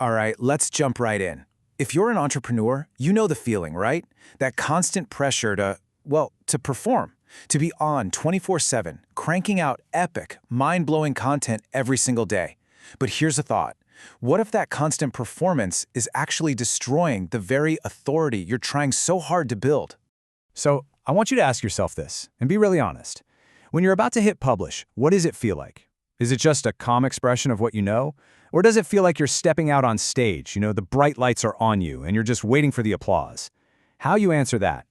All right, let's jump right in. If you're an entrepreneur, you know the feeling, right? That constant pressure to perform, to be on 24/7, cranking out epic, mind-blowing content every single day. But here's a thought. What if that constant performance is actually destroying the very authority you're trying so hard to build? So I want you to ask yourself this, and be really honest. When you're about to hit publish, what does it feel like? Is it just a calm expression of what you know? Or does it feel like you're stepping out on stage, the bright lights are on you, and you're just waiting for the applause? How you answer that,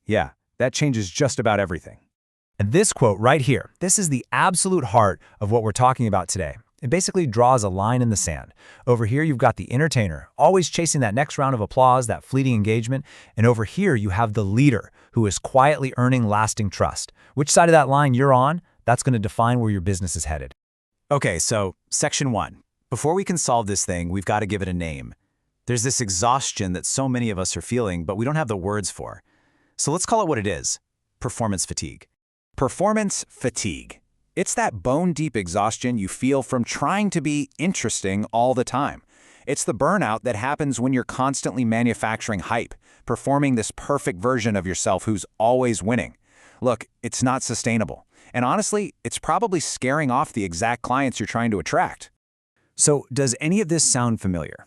that changes just about everything. And this quote right here, this is the absolute heart of what we're talking about today. It basically draws a line in the sand. Over here, you've got the entertainer, always chasing that next round of applause, that fleeting engagement. And over here, you have the leader, who is quietly earning lasting trust. Which side of that line you're on, that's going to define where your business is headed. Okay, so section 1. Before we can solve this thing, we've got to give it a name. There's this exhaustion that so many of us are feeling, but we don't have the words for. So let's call it what it is: performance fatigue. Performance fatigue. It's that bone-deep exhaustion you feel from trying to be interesting all the time. It's the burnout that happens when you're constantly manufacturing hype, performing this perfect version of yourself who's always winning. Look, it's not sustainable. And honestly, it's probably scaring off the exact clients you're trying to attract. So does any of this sound familiar?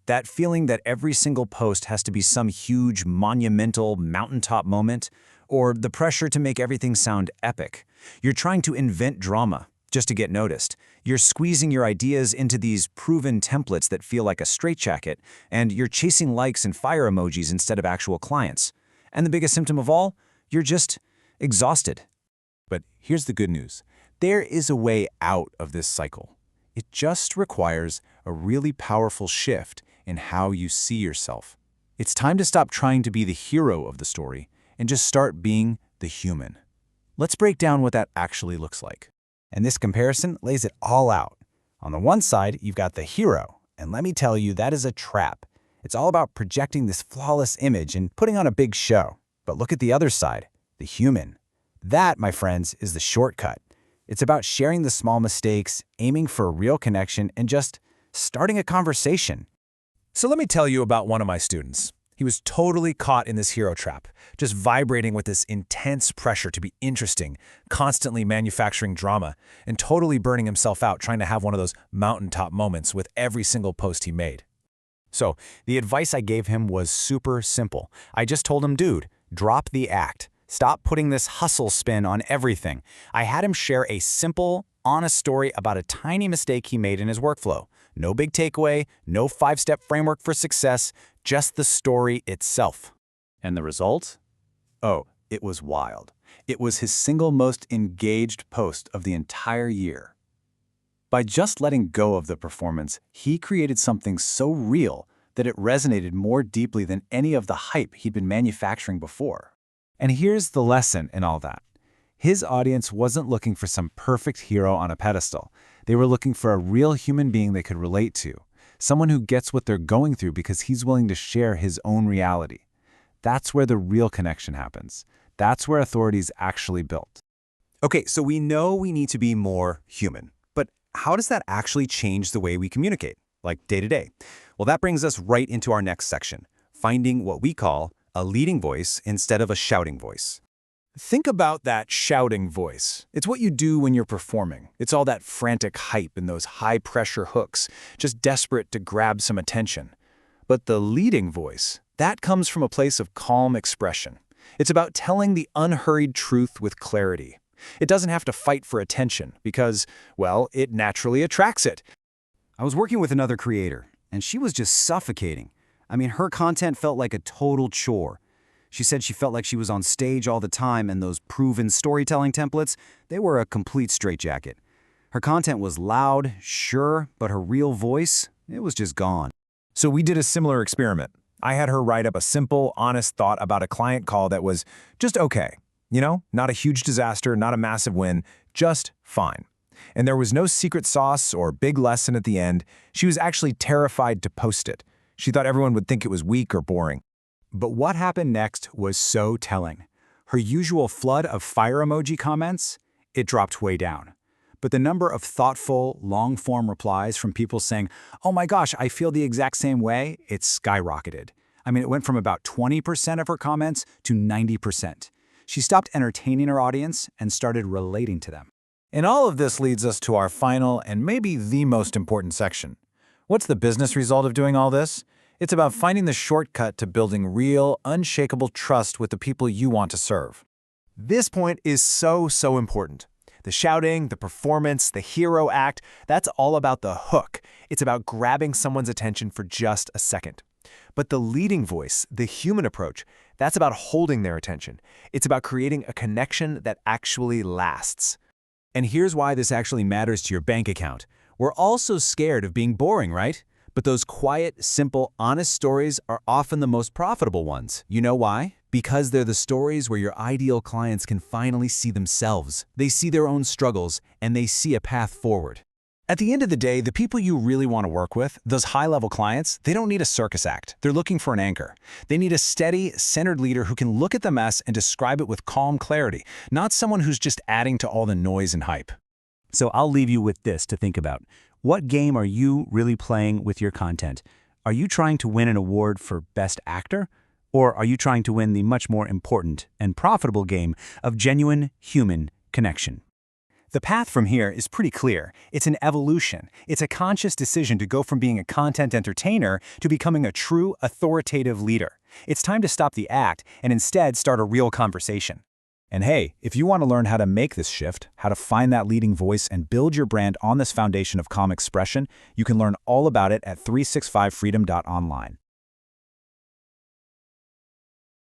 That feeling that every single post has to be some huge, monumental, mountaintop moment? Or the pressure to make everything sound epic? You're trying to invent drama just to get noticed. You're squeezing your ideas into these proven templates that feel like a straitjacket, and you're chasing likes and fire emojis instead of actual clients. And the biggest symptom of all, you're just exhausted. But here's the good news. There is a way out of this cycle. It just requires a really powerful shift in how you see yourself. It's time to stop trying to be the hero of the story and just start being the human. Let's break down what that actually looks like. And this comparison lays it all out. On the one side, you've got the hero, and let me tell you, that is a trap. It's all about projecting this flawless image and putting on a big show. But look at the other side, the human. That, my friends, is the shortcut. It's about sharing the small mistakes, aiming for a real connection, and just starting a conversation. So let me tell you about one of my students. He was totally caught in this hero trap, just vibrating with this intense pressure to be interesting, constantly manufacturing drama, and totally burning himself out trying to have one of those mountaintop moments with every single post he made. So the advice I gave him was super simple. I just told him, dude, drop the act. Stop putting this hustle spin on everything. I had him share a simple, honest story about a tiny mistake he made in his workflow. No big takeaway, no 5-step framework for success, just the story itself. And the result? Oh, it was wild. It was his single most engaged post of the entire year. By just letting go of the performance, he created something so real that it resonated more deeply than any of the hype he'd been manufacturing before. And here's the lesson in all that. His audience wasn't looking for some perfect hero on a pedestal. They were looking for a real human being they could relate to, someone who gets what they're going through because he's willing to share his own reality. That's where the real connection happens. That's where authority is actually built. Okay, so we know we need to be more human, but how does that actually change the way we communicate, like day to day? Well, that brings us right into our next section, finding what we call a leading voice instead of a shouting voice. Think about that shouting voice. It's what you do when you're performing. It's all that frantic hype and those high-pressure hooks, just desperate to grab some attention. But the leading voice, that comes from a place of calm expression. It's about telling the unhurried truth with clarity. It doesn't have to fight for attention because, well, it naturally attracts it. I was working with another creator, and she was just suffocating. Her content felt like a total chore. She said she felt like she was on stage all the time, and those proven storytelling templates, they were a complete straitjacket. Her content was loud, sure, but her real voice, it was just gone. So we did a similar experiment. I had her write up a simple, honest thought about a client call that was just okay. Not a huge disaster, not a massive win, just fine. And there was no secret sauce or big lesson at the end. She was actually terrified to post it. She thought everyone would think it was weak or boring. But what happened next was so telling. Her usual flood of fire emoji comments, it dropped way down. But the number of thoughtful, long-form replies from people saying, "Oh my gosh, I feel the exact same way," it's skyrocketed. I mean, it went from about 20% of her comments to 90%. She stopped entertaining her audience and started relating to them. And all of this leads us to our final and maybe the most important section. What's the business result of doing all this? It's about finding the shortcut to building real, unshakable trust with the people you want to serve. This point is so important. The shouting, the performance, the hero act, that's all about the hook. It's about grabbing someone's attention for just a second. But the leading voice, the human approach, that's about holding their attention. It's about creating a connection that actually lasts. And here's why this actually matters to your bank account. We're all so scared of being boring, right? But those quiet, simple, honest stories are often the most profitable ones. You know why? Because they're the stories where your ideal clients can finally see themselves. They see their own struggles, and they see a path forward. At the end of the day, the people you really want to work with, those high-level clients, they don't need a circus act. They're looking for an anchor. They need a steady, centered leader who can look at the mess and describe it with calm clarity, not someone who's just adding to all the noise and hype. So I'll leave you with this to think about. What game are you really playing with your content? Are you trying to win an award for Best Actor? Or are you trying to win the much more important and profitable game of genuine human connection? The path from here is pretty clear. It's an evolution. It's a conscious decision to go from being a content entertainer to becoming a true, authoritative leader. It's time to stop the act and instead start a real conversation. And hey, if you want to learn how to make this shift, how to find that leading voice and build your brand on this foundation of calm expression, you can learn all about it at 365freedom.online.